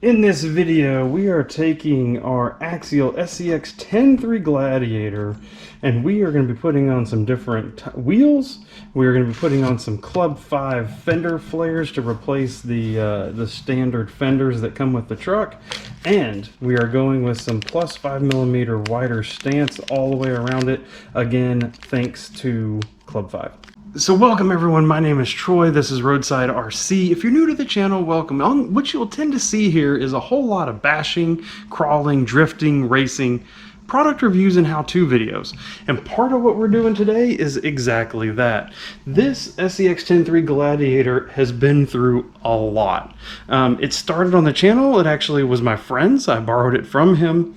In this video, we are taking our Axial SCX10iii Gladiator, and we are going to be putting on some different wheels. We are going to be putting on some Club5 fender flares to replace the standard fenders that come with the truck, and we are going with some plus 5mm wider stance all the way around it. Again, thanks to Club5. So welcome everyone, my name is Troy, this is Roadside RC. If you're new to the channel, welcome. What you'll tend to see here is a whole lot of bashing, crawling, drifting, racing, product reviews and how-to videos. And part of what we're doing today is exactly that. This SCX10iii Gladiator has been through a lot. It started on the channel, it actually was my friend's, I borrowed it from him.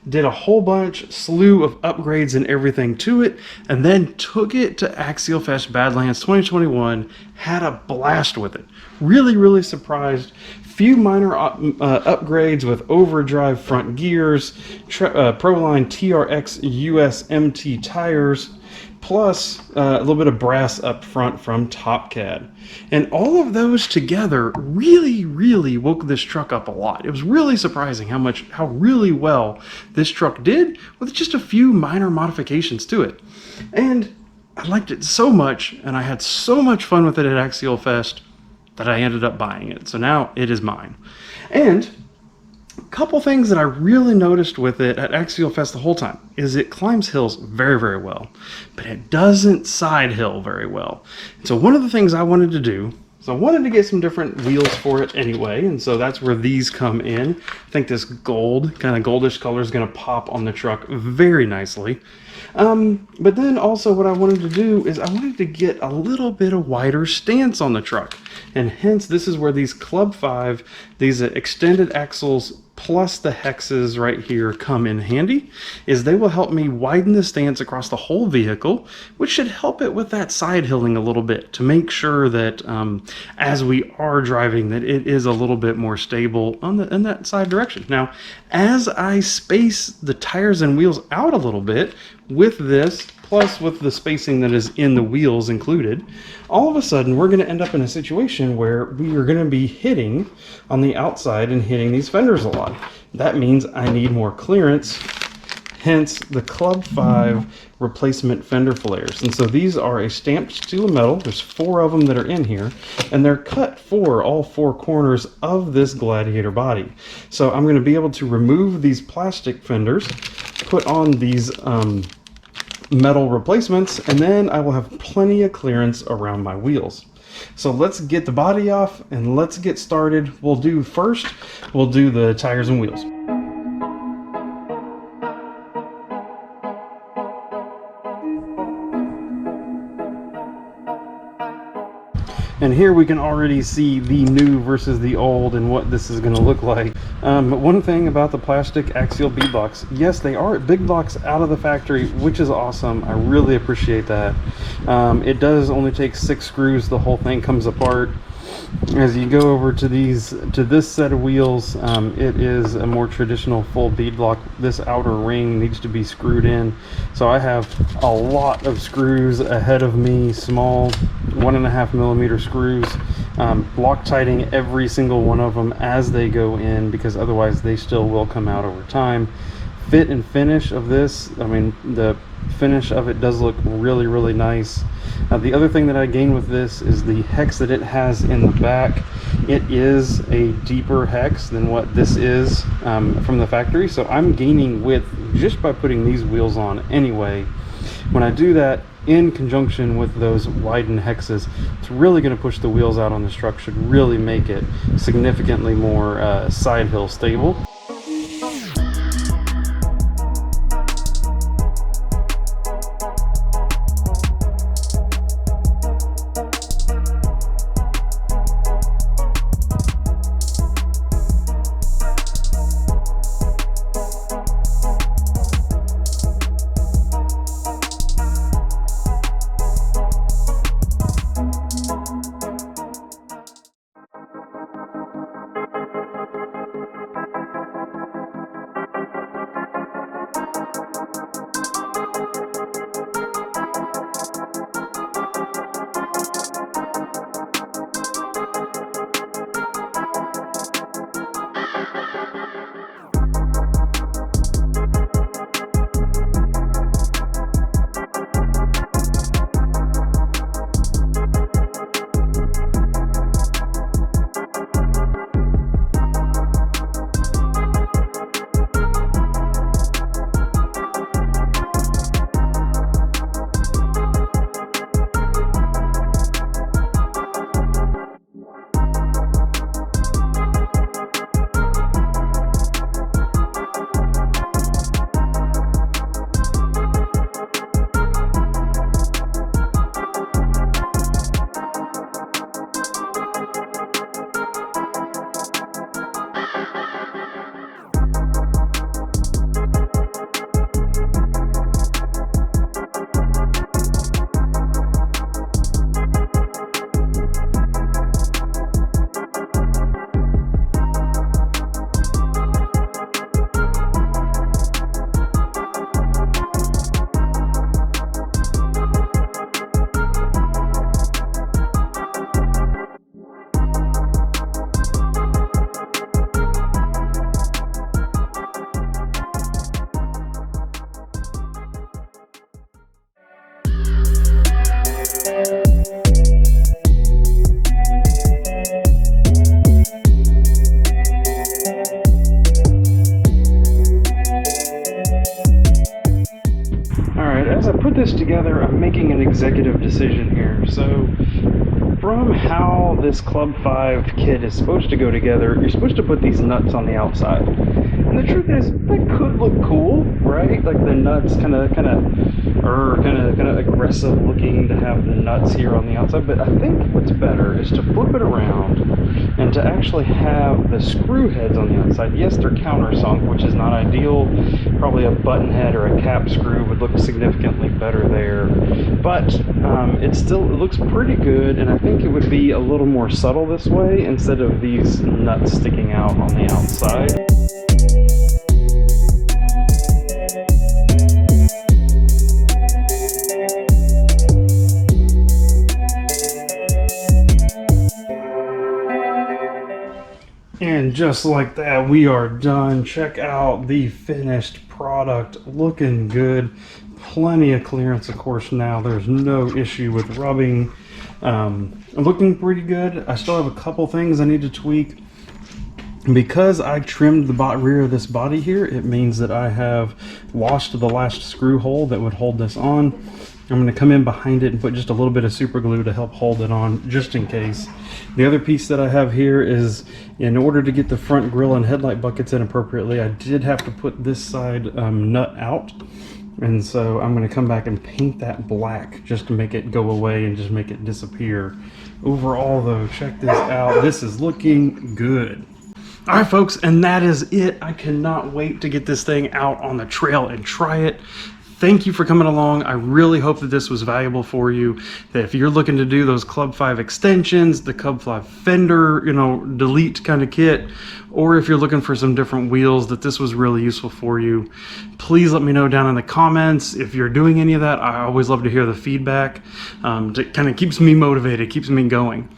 Did a whole slew of upgrades and everything to it, and then took it to AxialFest Badlands 2021, had a blast with it. Really surprised. Few minor upgrades with overdrive front gears, Proline TRX US MT tires, plus a little bit of brass up front from Top Cad. And all of those together really woke this truck up a lot. It was really surprising how really well this truck did with just a few minor modifications to it. And I liked it so much, and I had so much fun with it at Axial Fest that I ended up buying it. So now it is mine. And a couple things that I really noticed with it at Axial Fest the whole time is it climbs hills very well, but it doesn't side hill very well. And so one of the things I wanted to do, so I wanted to get some different wheels for it anyway, and so that's where these come in. I think this gold, kind of goldish color is going to pop on the truck very nicely. But then also what I wanted to do is I wanted to get a little bit of wider stance on the truck. And hence this is where these Club5, these extended axles plus the hexes right here come in handy, is they will help me widen the stance across the whole vehicle, which should help it with that side hilling a little bit to make sure that as we are driving that it is a little bit more stable in that side direction. Now, as I space the tires and wheels out a little bit with this, plus with the spacing that is in the wheels included, all of a sudden we're going to end up in a situation where we are going to be hitting on the outside and hitting these fenders a lot. That means I need more clearance, hence the Club5 replacement fender flares. And so these are a stamped steel and metal. There's 4 of them that are in here, and they're cut for all 4 corners of this Gladiator body. So I'm going to be able to remove these plastic fenders, put on these metal replacements, and then I will have plenty of clearance around my wheels. So let's get the body off and let's get started. We'll do the tires and wheels. And here we can already see the new versus the old and what this is going to look like. But one thing about the plastic Axial bead blocks, yes, they are big blocks out of the factory, which is awesome. I really appreciate that. It does only take 6 screws. The whole thing comes apart. As you go over to this set of wheels, it is a more traditional full bead block. This outer ring needs to be screwed in. So I have a lot of screws ahead of me, small 1.5mm screws, Loctiting every single one of them as they go in, because otherwise they still will come out over time. Fit and finish of this, I mean, the finish of it does look really nice. The other thing that I gained with this is the hex that it has in the back. It is a deeper hex than what this is from the factory, so I'm gaining width just by putting these wheels on anyway. When I do that in conjunction with those widened hexes, it's really going to push the wheels out on this truck, should really make it significantly more side hill stable. together, I'm making an executive decision here. So from how this Club 5 kit is supposed to go together, you're supposed to put these nuts on the outside. And the truth is, that could look cool, right? Like the nuts kind of aggressive looking to have the nuts here on the outside. But I think what's better is to flip it around and to actually have the screw heads on the outside. Yes, they're countersunk, which is not ideal. Probably a button head or a cap screw would look significantly better there. But it looks pretty good, and I think it would be a little more subtle this way instead of these nuts sticking out on the outside. And just like that, we are done. Check out the finished product, looking good. Plenty of clearance, of course. Now there's no issue with rubbing. Looking pretty good. I still have a couple things I need to tweak. Because I trimmed the rear of this body here, it means that I have washed the last screw hole that would hold this on. I'm going to come in behind it and put just a little bit of super glue to help hold it on, just in case. The other piece that I have here is, in order to get the front grille and headlight buckets in appropriately, I did have to put this side nut out. And so I'm going to come back and paint that black just to make it go away and just make it disappear. Overall though, check this out. This is looking good. All right, folks, and that is it. I cannot wait to get this thing out on the trail and try it. Thank you for coming along. I really hope that this was valuable for you. That if you're looking to do those Club 5 extensions, the Club 5 Fender, delete kind of kit, or if you're looking for some different wheels, that this was really useful for you. Please let me know down in the comments if you're doing any of that. I always love to hear the feedback. It kind of keeps me motivated, keeps me going.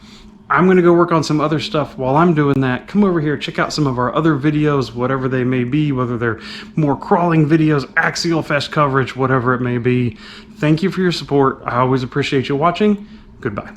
I'm going to go work on some other stuff. While I'm doing that, come over here, check out some of our other videos, whatever they may be, whether they're more crawling videos, AxialFest coverage, whatever it may be. Thank you for your support. I always appreciate you watching. Goodbye.